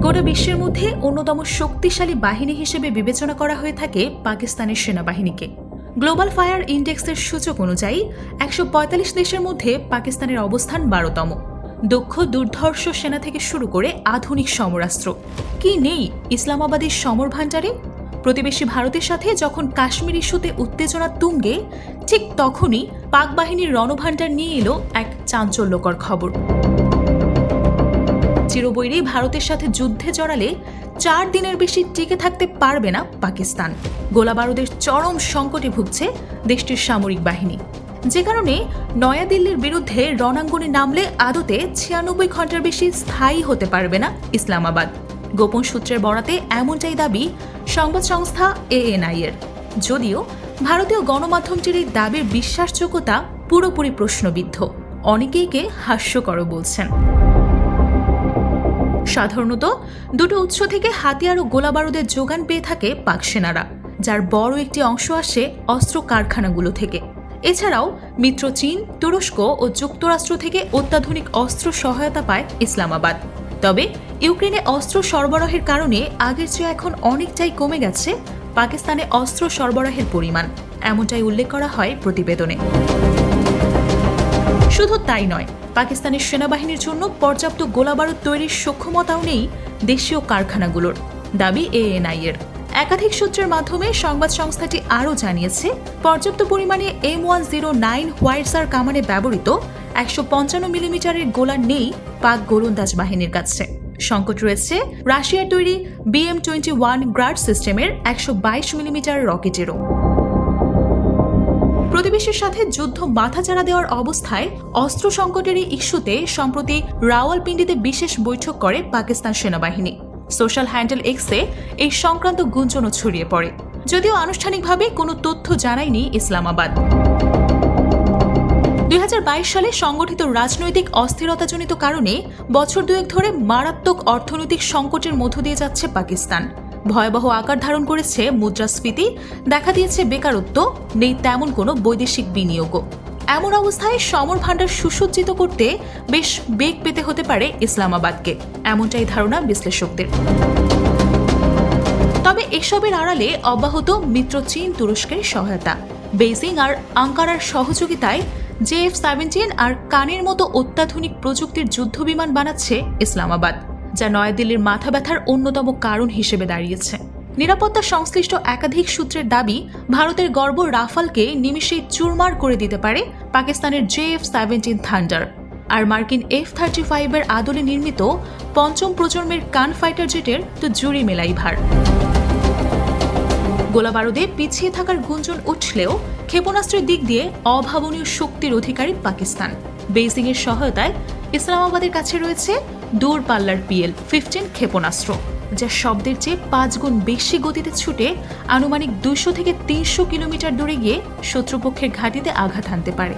গোটা বিশ্বের মধ্যে অন্যতম শক্তিশালী বাহিনী হিসেবে বিবেচনা করা হয়ে থাকে পাকিস্তানের সেনাবাহিনীকে। গ্লোবাল ফায়ার ইন্ডেক্সের সূচক অনুযায়ী ১৪৫ দেশের মধ্যে পাকিস্তানের অবস্থান ১২তম। দক্ষ দুর্ধর্ষ সেনা থেকে শুরু করে আধুনিক সমরাস্ত্র কি নেই ইসলামাবাদের সমর ভাণ্ডারে? প্রতিবেশী ভারতের সাথে যখন কাশ্মীর ইস্যুতে উত্তেজনা তুঙ্গে, ঠিক তখনই পাক বাহিনীর রণভাণ্ডার নিয়ে এলো এক চাঞ্চল্যকর খবর। চিরবৈরী ভারতের সাথে যুদ্ধে জড়ালে ৪ দিনের বেশি টিকে থাকতে পারবে না পাকিস্তান। গোলাবারুদের চরম সংকটে ভুগছে দেশটির সামরিক বাহিনী, যে কারণে নয়াদিল্লির বিরুদ্ধে রণাঙ্গনে নামলে আদতে ৯৬ ঘন্টার বেশি স্থায়ী হতে পারবে না ইসলামাবাদ। গোপন সূত্রের বরাতে এমনটাই দাবি সংবাদ সংস্থা ANI এর। যদিও ভারতীয় গণমাধ্যমটির এই দাবির বিশ্বাসযোগ্যতা পুরোপুরি প্রশ্নবিদ্ধ, অনেকেই কে হাস্যকর বলছেন। সাধারণত দুটো উৎস থেকে হাতিয়ার ও গোলাবারুদের যোগান পেয়ে থাকে পাক সেনারা, যার বড় একটি অংশ আসে অস্ত্র কারখানাগুলো থেকে। এছাড়াও মিত্র চীন, তুরস্ক ও যুক্তরাষ্ট্র থেকে অত্যাধুনিক অস্ত্র সহায়তা পায় ইসলামাবাদ। তবে ইউক্রেনে অস্ত্র সরবরাহের কারণে আগের চেয়ে এখন অনেকটাই কমে গেছে পাকিস্তানে অস্ত্র সরবরাহের পরিমাণ, এমনটাই উল্লেখ করা হয় প্রতিবেদনে। শুধু তাই নয়, পাকিস্তানের সেনাবাহিনীর জন্য পর্যাপ্ত গোলাবারুদ তৈরির সক্ষমতাও নেই দেশীয় কারখানাগুলোর, দাবি ANI এর। একাধিক সূত্রের মাধ্যমে সংবাদ সংস্থাটি আরও জানিয়েছে, পর্যাপ্ত পরিমাণে M109 হোয়াইটজার কামানে ব্যবহৃত ১৫৫ মিলিমিটারের গোলা নেই পাক গোলন্দাজ বাহিনীর কাছে। সংকট রয়েছে রাশিয়ার তৈরি BM-21 গ্রাড সিস্টেমের ১২২ মিলিমিটার রকেটেরও। প্রতিবেশীর সাথে যুদ্ধ মাথাচাড়া দেওয়ার অবস্থায় অস্ত্র সংকটের এই ইস্যুতে সম্প্রতি রাওয়ালপিন্ডিতে বিশেষ বৈঠক করে পাকিস্তান সেনাবাহিনী। সোশ্যাল হ্যান্ডেল X-এ এই সংক্রান্ত গুঞ্জনও ছড়িয়ে পড়ে, যদিও আনুষ্ঠানিকভাবে কোনো তথ্য জানায়নি ইসলামাবাদ। ২০২২ সালে সংগঠিত রাজনৈতিক অস্থিরতাজনিত কারণে বছর দুয়েক ধরে মারাত্মক অর্থনৈতিক সংকটের মধ্য দিয়ে যাচ্ছে পাকিস্তান। ভয়াবহ আকার ধারণ করেছে মুদ্রাস্ফীতি, দেখা দিয়েছে বেকারত্ব, নেই তেমন কোনো বৈদেশিক বিনিয়োগও। এমন অবস্থায় সমর ভাণ্ডার সুসজ্জিত করতে বেশ বেগ পেতে হতে পারে ইসলামাবাদকে, এমনটাই ধারণা বিশ্লেষকদের। তবে এসবের আড়ালে অব্যাহত মিত্র চীন, তুরস্কের সহায়তা, বেইজিং আর আঙ্কারার সহযোগিতায় JF-17 আর কানের মতো অত্যাধুনিক প্রযুক্তির যুদ্ধবিমান বানাচ্ছে ইসলামাবাদ, যা নয়াদিল্লির মাথা ব্যথার অন্যতম কারণ হিসেবে দাঁড়িয়েছে। নিরাপত্তা সংশ্লিষ্ট একাধিক সূত্রের দাবি, ভারতের গর্ব রাফালকে নিমিষেই চুরমার করে দিতে পারে পাকিস্তানের JF-17 থান্ডার, আর মার্কিন F-35 এর আদলে নির্মিত পঞ্চম প্রজন্মের কান ফাইটার জেটের তো জুড়ি মেলাই ভার। গোলাবারুদে পিছিয়ে থাকার গুঞ্জন উঠলেও ক্ষেপণাস্ত্রের দিক দিয়ে অভাবনীয় শক্তির অধিকারী পাকিস্তান। বেইজিং এর সহায়তায় ইসলামাবাদের কাছে রয়েছে দূরপাল্লার PL-15 ক্ষেপণাস্ত্র, যা শব্দের চেয়ে ৫ গুণ বেশি গতিতে ছুটে আনুমানিক ২০০ থেকে ৩০০ কিলোমিটার দূরে গিয়ে শত্রুপক্ষের ঘাঁটিতে আঘাত হানতে পারে।